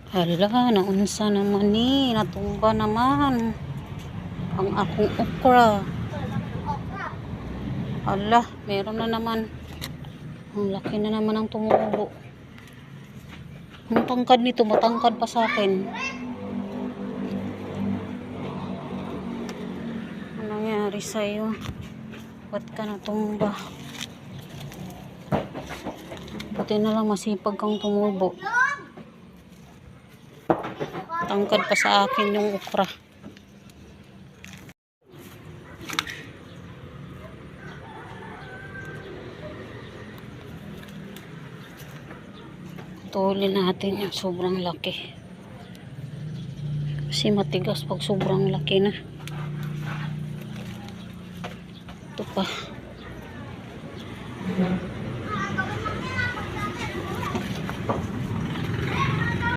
Hala, naunsa naman ni, natumba naman ang akong okra. Hala, meron na naman. Ang laki na naman ang tumubo. Ang tangkad nito, matangkad pa sa akin. Ano nangyari sa'yo? Ba't ka natumba? Buti na lang masipag kang tumubo. Tangkad pa sa akin yung okra. Tuloy natin yung sobrang laki. Kasi matigas pag sobrang laki na. Ito pa.